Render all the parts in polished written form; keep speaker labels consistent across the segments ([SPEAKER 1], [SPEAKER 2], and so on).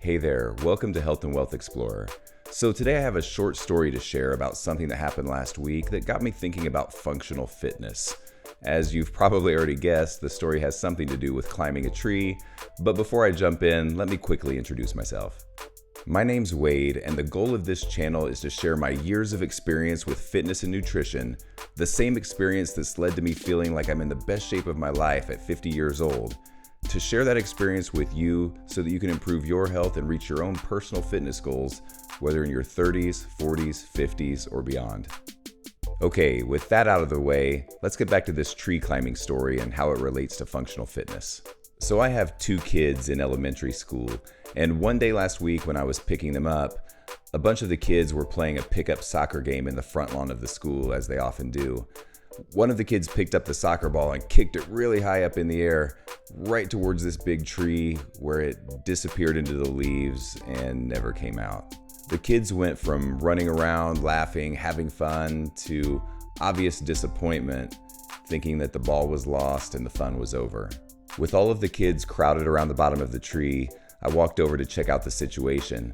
[SPEAKER 1] Hey there, welcome to Health and Wealth Explorer. So today I have a short story to share about something that happened last week that got me thinking about functional fitness. As you've probably already guessed, the story has something to do with climbing a tree, but before I jump in, let me quickly introduce myself. My name's Wade, and the goal of this channel is to share my years of experience with fitness and nutrition, the same experience that's led to me feeling like I'm in the best shape of my life at 50 years old. To share that experience with you so that you can improve your health and reach your own personal fitness goals, whether in your 30s, 40s, 50s, or beyond. Okay, with that out of the way, let's get back to this tree climbing story and how it relates to functional fitness. So I have two kids in elementary school, and one day last week when I was picking them up, a bunch of the kids were playing a pickup soccer game in the front lawn of the school, as they often do. One of the kids picked up the soccer ball and kicked it really high up in the air, right towards this big tree where it disappeared into the leaves and never came out. The kids went from running around, laughing, having fun, to obvious disappointment, thinking that the ball was lost and the fun was over. With all of the kids crowded around the bottom of the tree, I walked over to check out the situation.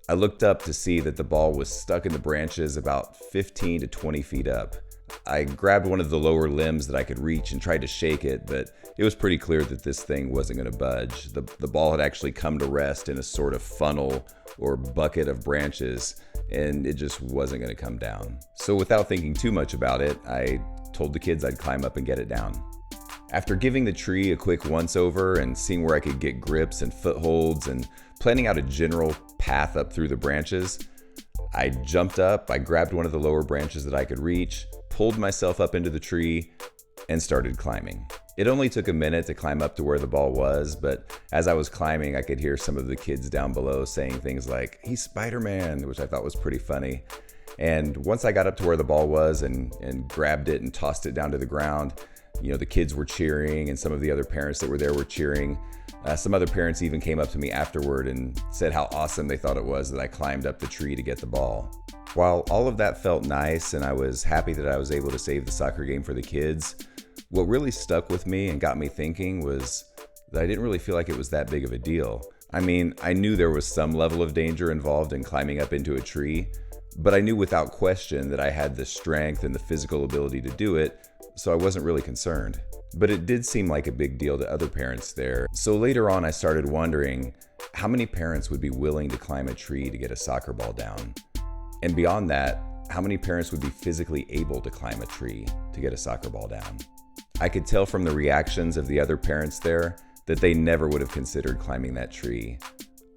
[SPEAKER 1] I looked up to see that the ball was stuck in the branches about 15 to 20 feet up. I grabbed one of the lower limbs that I could reach and tried to shake it, but it was pretty clear that this thing wasn't going to budge. The ball had actually come to rest in a sort of funnel or bucket of branches, and it just wasn't going to come down. So without thinking too much about it, I told the kids I'd climb up and get it down. After giving the tree a quick once-over and seeing where I could get grips and footholds and planning out a general path up through the branches, I jumped up, I grabbed one of the lower branches that I could reach, pulled myself up into the tree, and started climbing. It only took a minute to climb up to where the ball was, but as I was climbing, I could hear some of the kids down below saying things like, "He's Spider-Man," which I thought was pretty funny. And once I got up to where the ball was and grabbed it and tossed it down to the ground, the kids were cheering and some of the other parents that were there were cheering. Some other parents even came up to me afterward and said how awesome they thought it was that I climbed up the tree to get the ball. While all of that felt nice and I was happy that I was able to save the soccer game for the kids, what really stuck with me and got me thinking was that I didn't really feel like it was that big of a deal. I mean, I knew there was some level of danger involved in climbing up into a tree, but I knew without question that I had the strength and the physical ability to do it, so I wasn't really concerned. But it did seem like a big deal to other parents there. So later on, I started wondering how many parents would be willing to climb a tree to get a soccer ball down. And beyond that, how many parents would be physically able to climb a tree to get a soccer ball down? I could tell from the reactions of the other parents there that they never would have considered climbing that tree,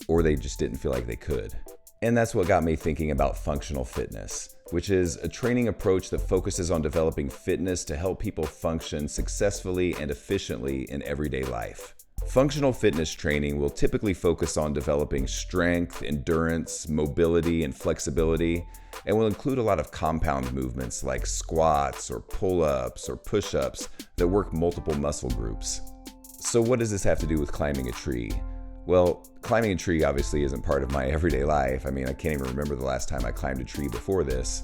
[SPEAKER 1] or they just didn't feel like they could. And that's what got me thinking about functional fitness, which is a training approach that focuses on developing fitness to help people function successfully and efficiently in everyday life. Functional fitness training will typically focus on developing strength, endurance, mobility, and flexibility, and will include a lot of compound movements like squats or pull-ups or push-ups that work multiple muscle groups. So what does this have to do with climbing a tree? Well, climbing a tree obviously isn't part of my everyday life. I mean, I can't even remember the last time I climbed a tree before this.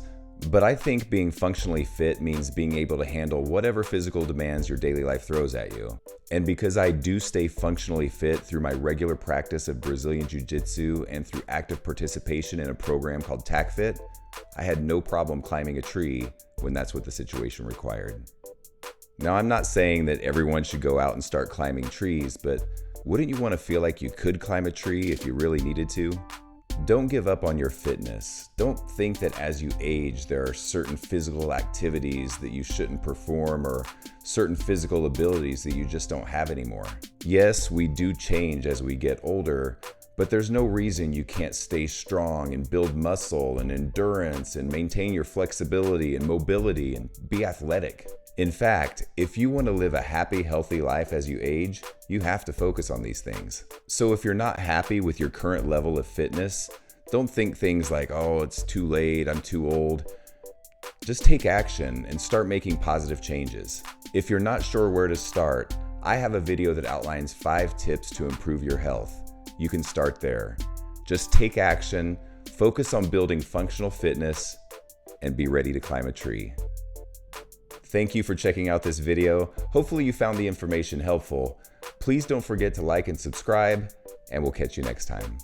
[SPEAKER 1] But I think being functionally fit means being able to handle whatever physical demands your daily life throws at you. And because I do stay functionally fit through my regular practice of Brazilian jiu-jitsu and through active participation in a program called TACFit, I had no problem climbing a tree when that's what the situation required. Now, I'm not saying that everyone should go out and start climbing trees, but wouldn't you want to feel like you could climb a tree if you really needed to? Don't give up on your fitness. Don't think that as you age, there are certain physical activities that you shouldn't perform or certain physical abilities that you just don't have anymore. Yes, we do change as we get older, but there's no reason you can't stay strong and build muscle and endurance and maintain your flexibility and mobility and be athletic. In fact, if you want to live a happy, healthy life as you age, you have to focus on these things. So if you're not happy with your current level of fitness, don't think things like, "Oh, it's too late, I'm too old." Just take action and start making positive changes. If you're not sure where to start, I have a video that outlines 5 tips to improve your health. You can start there. Just take action, focus on building functional fitness, and be ready to climb a tree. Thank you for checking out this video. Hopefully you found the information helpful. Please don't forget to like and subscribe, and we'll catch you next time.